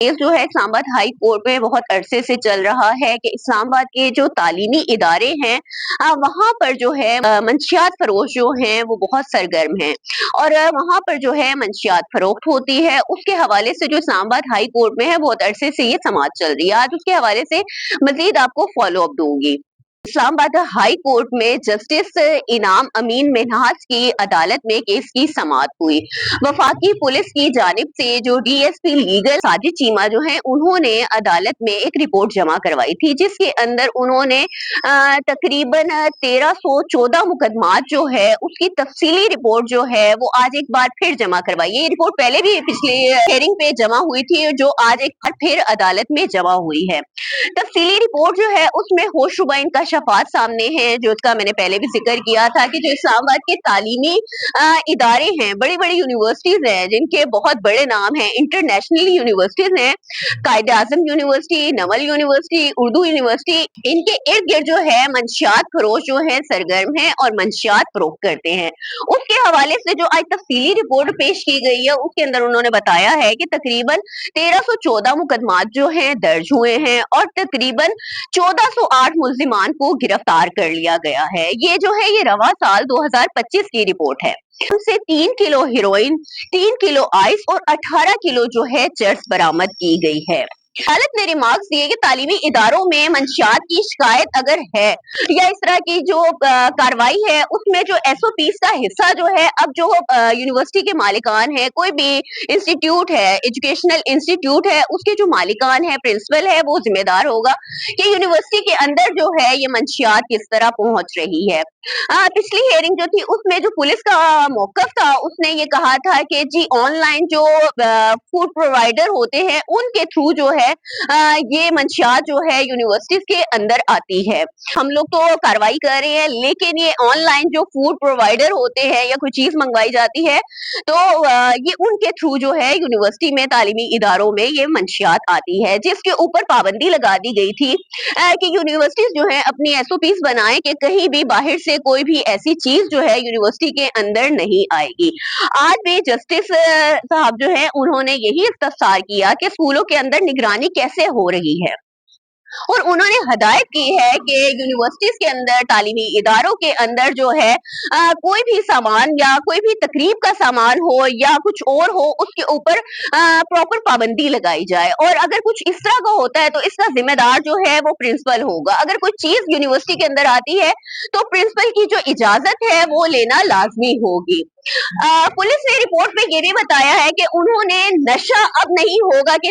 Case जो है Islamabad high court में बहुत अरसे से चल रहा है कि इस्लामाबाद के जो तालीमी इदारे हैं वहाँ पर जो है मंशियात फरोश जो हैं वो बहुत सरगर्म हैं और वहाँ पर जो है मंशियात फरोख्त होती है। उसके हवाले से जो इस्लामाबाद हाई कोर्ट में है बहुत अरसे से ये समाअत चल रही है। आज उसके हवाले से मजीद आपको फॉलो अप दूंगी। इस्लामाबाद हाई कोर्ट में जस्टिस इनाम अमीन मिन्हाज की अदालत में केस की समाअत हुई। वफाकी पुलिस की जानिब से जो डीएसपी लीगल साजिद चीमा जो है उन्होंने अदालत में एक रिपोर्ट जमा करवाई थी जिसके अंदर उन्होंने तकरीबन 1314 मुकदमात जो है उसकी तफसीली रिपोर्ट जो है वो आज एक बार फिर जमा करवाई। ये रिपोर्ट पहले भी पिछले हेयरिंग पे जमा हुई थी जो आज एक बार फिर अदालत में जमा हुई है। तफसीली रिपोर्ट जो है उसमें होशरुबा इंकशाफात सामने हैं जो उसका मैंने पहले भी जिक्र किया था कि जो इस्लामाबाद के तालीमी इदारे हैं, बड़ी बड़ी यूनिवर्सिटीज हैं जिनके बहुत बड़े नाम हैं, इंटरनेशनल यूनिवर्सिटीज हैं, कायदे आजम यूनिवर्सिटी, नवल यूनिवर्सिटी, उर्दू यूनिवर्सिटी, इनके इर्द गिर्द जो है मंशियात फरोश जो है सरगर्म है और मंशियात फरोख्त करते हैं। उसके हवाले से जो आज तफसीली रिपोर्ट पेश की गई है उसके अंदर उन्होंने बताया है कि तकरीबन 1314 मुकदमात जो हैं दर्ज हुए हैं और तकरीबन 1408 मुल्जिमान को गिरफ्तार कर लिया गया है। ये जो है ये रवा साल 2025 की रिपोर्ट है। उनसे 3 किलो हेरोइन, 3 किलो आइस और 18 किलो जो है चर्स बरामद की गई है। अदालत ने रिमार्क्स दिए कि तालीमी इदारों में मंशियात की शिकायत अगर है या इस तरह की जो कार्रवाई है उसमें जो एसओपीज का हिस्सा जो है अब जो यूनिवर्सिटी के मालिकान है, कोई भी इंस्टीट्यूट है, एजुकेशनल इंस्टीट्यूट है, उसके जो मालिकान है, प्रिंसिपल है, वो जिम्मेदार होगा कि यूनिवर्सिटी के अंदर जो है ये मंशियात किस तरह पहुंच रही है। पिछली हेयरिंग जो थी उसमें जो पुलिस का मौकफ था उसने ये कहा था कि जी ऑनलाइन जो फूड प्रोवाइडर होते हैं उनके थ्रू जो है ये मंशियात जो है यूनिवर्सिटीज के अंदर आती है। हम लोग तो कार्रवाई कर रहे हैं लेकिन ये ऑनलाइन जो फूड प्रोवाइडर होते हैं या कोई चीज मंगवाई जाती है तो ये उनके थ्रू जो है यूनिवर्सिटी में तालीमी इदारों में ये मंशियात आती है, जिसके ऊपर पाबंदी लगा दी गई थी कि यूनिवर्सिटीज जो है अपनी एसओपीज बनाएं कि कहीं भी बाहर से कोई भी ऐसी चीज जो है यूनिवर्सिटी के अंदर नहीं आएगी। आज भी जस्टिस साहब जो है उन्होंने यही इस्तफसार किया कि स्कूलों के अंदर निगरानी कैसे हो रही है और उन्होंने हदायत की है कि यूनिवर्सिटीज के अंदर, तालीमी इदारों के अंदर जो है कोई भी सामान या कोई भी तकरीब का सामान हो या कुछ और हो उसके ऊपर प्रॉपर पाबंदी लगाई जाए और अगर कुछ इस तरह का होता है तो इसका जिम्मेदार जो है वो प्रिंसिपल होगा। अगर कोई चीज यूनिवर्सिटी के अंदर आती है तो प्रिंसिपल की जो इजाजत है वो लेना लाजमी होगी। पुलिस ने रिपोर्ट में ये भी बताया है कि उन्होंने नशा अब नहीं होगा कि